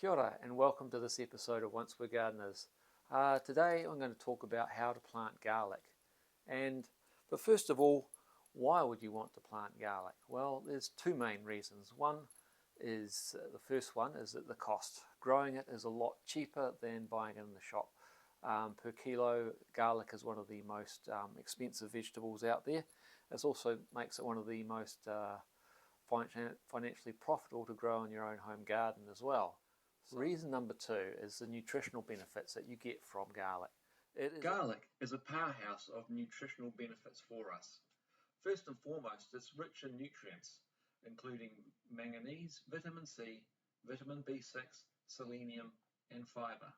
Kia ora and welcome to this episode of Once We're Gardeners. Today I'm going to talk about how to plant garlic. But first of all, why would you want to plant garlic? Well, there's two main reasons. The first one is that the cost. Growing it is a lot cheaper than buying it in the shop. Per kilo, garlic is one of the most expensive vegetables out there. It also makes it one of the most financially profitable to grow in your own home garden as well. Reason number two is the nutritional benefits that you get from garlic. Garlic is a powerhouse of nutritional benefits for us. First and foremost, it's rich in nutrients, including manganese, vitamin C, vitamin B6, selenium, and fibre.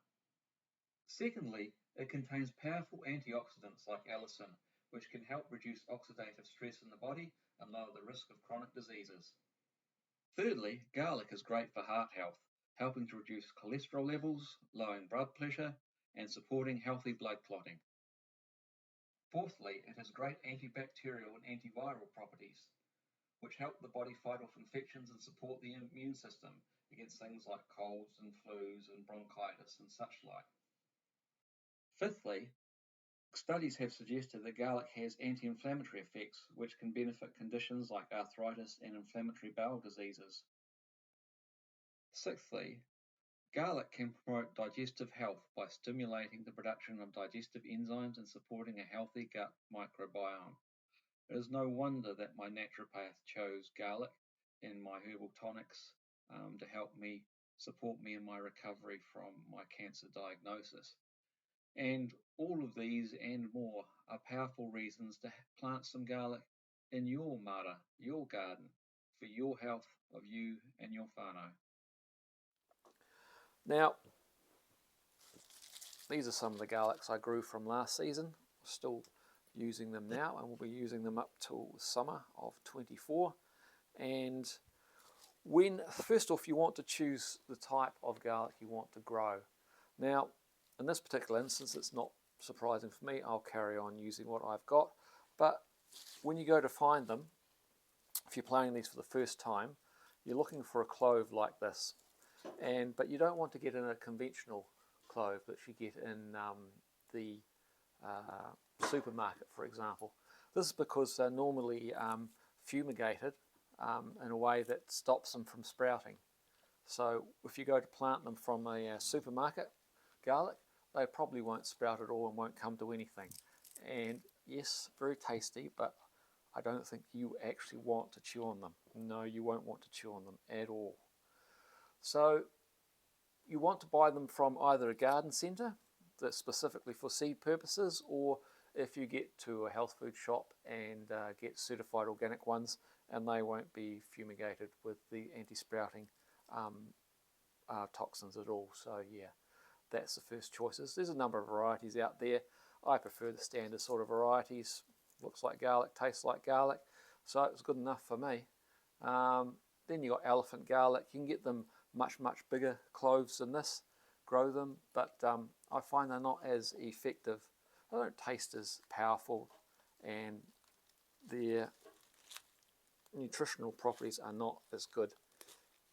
Secondly, it contains powerful antioxidants like allicin, which can help reduce oxidative stress in the body and lower the risk of chronic diseases. Thirdly, garlic is great for heart health, helping to reduce cholesterol levels, lowering blood pressure, and supporting healthy blood clotting. Fourthly, it has great antibacterial and antiviral properties, which help the body fight off infections and support the immune system against things like colds and flus and bronchitis and such like. Fifthly, studies have suggested that garlic has anti-inflammatory effects, which can benefit conditions like arthritis and inflammatory bowel diseases. Sixthly, garlic can promote digestive health by stimulating the production of digestive enzymes and supporting a healthy gut microbiome. It is no wonder that my naturopath chose garlic in my herbal tonics to help support me in my recovery from my cancer diagnosis. And all of these and more are powerful reasons to plant some garlic in your Maara, your garden, for your health of you and your whānau. Now, these are some of the garlics I grew from last season. Still using them now, and we'll be using them up till summer of 24. And first off, you want to choose the type of garlic you want to grow. Now, in this particular instance, it's not surprising for me. I'll carry on using what I've got. But when you go to find them, if you're planting these for the first time, you're looking for a clove like this. But you don't want to get in a conventional clove that you get in the supermarket, for example. This is because they're normally fumigated in a way that stops them from sprouting. So if you go to plant them from a supermarket garlic, they probably won't sprout at all and won't come to anything. And yes, very tasty, but I don't think you actually want to chew on them. No, you won't want to chew on them at all. So you want to buy them from either a garden centre that's specifically for seed purposes, or if you get to a health food shop and get certified organic ones, and they won't be fumigated with the anti-sprouting toxins at all. So yeah, that's the first choices. There's a number of varieties out there. I prefer the standard sort of varieties. Looks like garlic, tastes like garlic, so it's good enough for me. Then you got elephant garlic. You can get them much bigger cloves than this, grow them, but I find they're not as effective. They don't taste as powerful, and their nutritional properties are not as good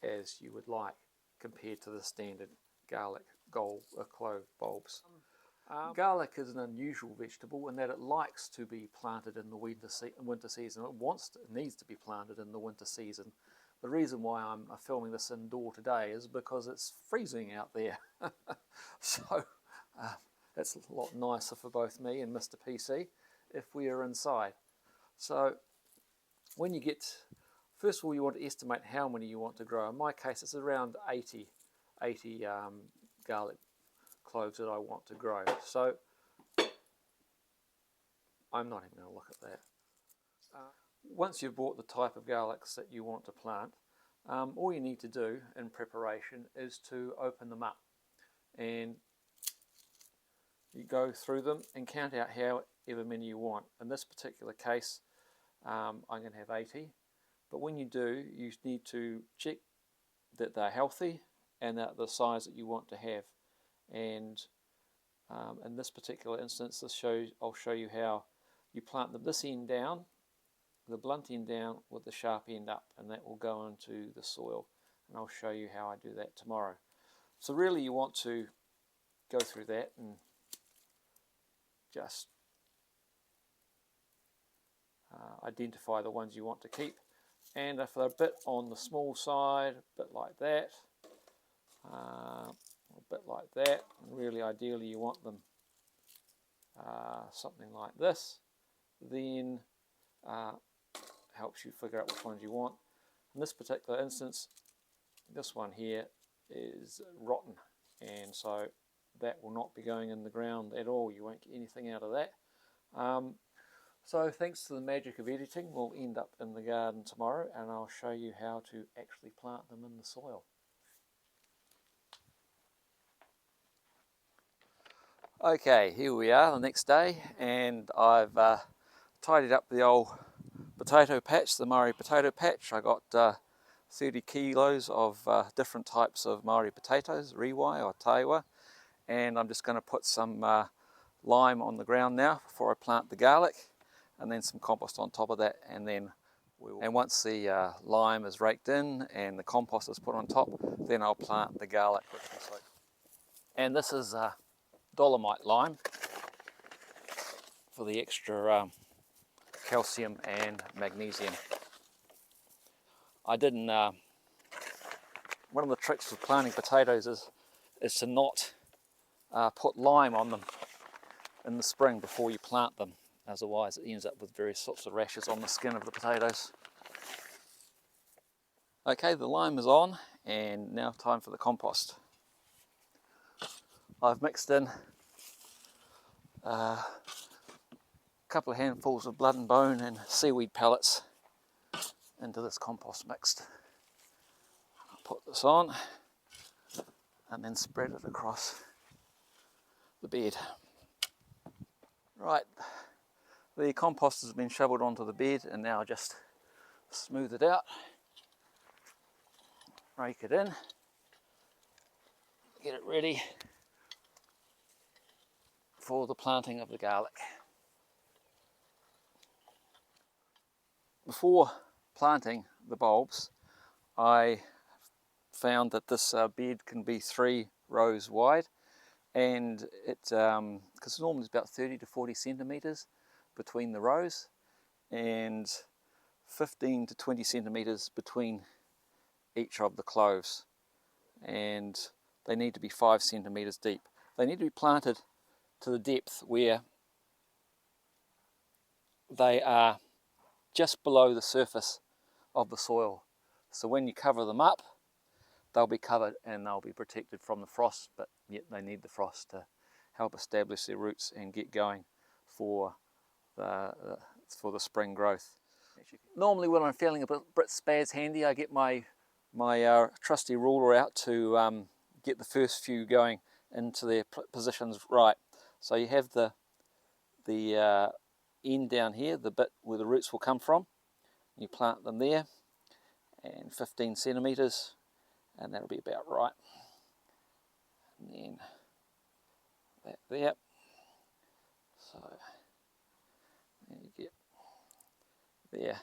as you would like compared to the standard garlic clove bulbs. Garlic is an unusual vegetable in that it likes to be planted in the winter season. It needs to be planted in the winter season. The reason why I'm filming this indoor today is because it's freezing out there. So it's a lot nicer for both me and Mr. PC if we are inside. So when you first of all, you want to estimate how many you want to grow. In my case, it's around 80 garlic cloves that I want to grow. So I'm not even going to look at that. Once you've bought the type of garlics that you want to plant, all you need to do in preparation is to open them up, and you go through them and count out however many you want. In this particular case, I'm going to have 80, but when you do, you need to check that they're healthy and that the size that you want to have. And in this particular instance, I'll show you how you plant them this end down, the blunt end down with the sharp end up, and that will go into the soil, and I'll show you how I do that tomorrow. So really you want to go through that and just identify the ones you want to keep. And if they're a bit on the small side, a bit like that, a bit like that, and really ideally you want them something like this, then helps you figure out which ones you want. In this particular instance, this one here is rotten, and so that will not be going in the ground at all. You won't get anything out of that. So thanks to the magic of editing, we'll end up in the garden tomorrow, and I'll show you how to actually plant them in the soil. Okay, here we are the next day, and I've tidied up the old potato patch, the Maori potato patch. I got 30 kilos of different types of Maori potatoes, riwai or taiwa, and I'm just going to put some lime on the ground now before I plant the garlic, and then some compost on top of that, and then once the lime is raked in and the compost is put on top, then I'll plant the garlic. And this is dolomite lime for the extra calcium and magnesium. I didn't. One of the tricks with planting potatoes is to not put lime on them in the spring before you plant them. Otherwise, it ends up with various sorts of rashes on the skin of the potatoes. Okay, the lime is on, and now time for the compost. I've mixed in a couple of handfuls of blood and bone and seaweed pellets into this compost mix. I'll put this on and then spread it across the bed. Right, the compost has been shoveled onto the bed, and now just smooth it out, rake it in, get it ready for the planting of the garlic. Before planting the bulbs, I found that this bed can be 3 rows wide, and it because normally it's about 30 to 40 centimeters between the rows and 15 to 20 centimeters between each of the cloves, and they need to be 5 centimeters deep. They need to be planted to the depth where they are just below the surface of the soil, so when you cover them up, they'll be covered and they'll be protected from the frost, but yet they need the frost to help establish their roots and get going for the spring growth. Normally when I'm feeling a bit spaz handy, I get my trusty ruler out to get the first few going into their positions right. So you have the end down here, the bit where the roots will come from. You plant them there, and 15 centimeters, and that'll be about right. And then that there. So there you get there.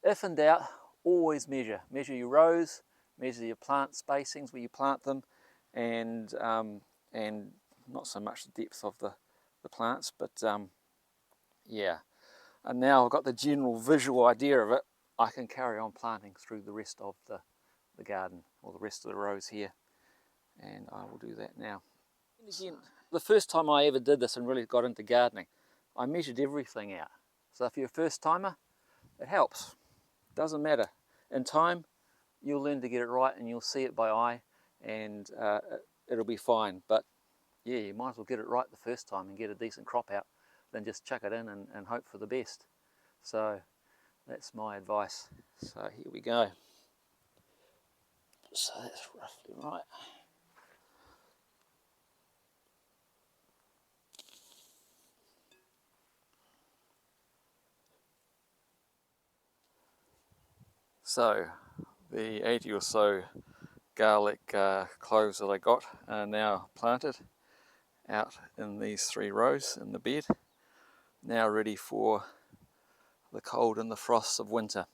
If in doubt, always measure. Measure your rows, measure your plant spacings where you plant them, and not so much the depth of the plants, but yeah. And now I've got the general visual idea of it, I can carry on planting through the rest of the garden, or the rest of the rows here, and I will do that now. And again, the first time I ever did this and really got into gardening, I measured everything out. So if you're a first timer, it helps. Doesn't matter. In time, you'll learn to get it right, and you'll see it by eye, and it'll be fine. But yeah, you might as well get it right the first time and get a decent crop out than just chuck it in and hope for the best. So that's my advice. So here we go. So that's roughly right. So the 80 or so garlic cloves that I got are now planted out in these 3 rows in the bed, now ready for the cold and the frosts of winter.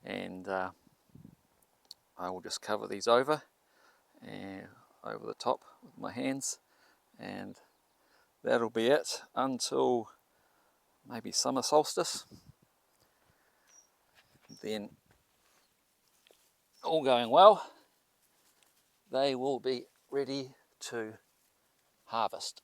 And I will just cover these over and over the top with my hands, and that'll be it until maybe summer solstice. Then, all going well, they will be ready to harvest.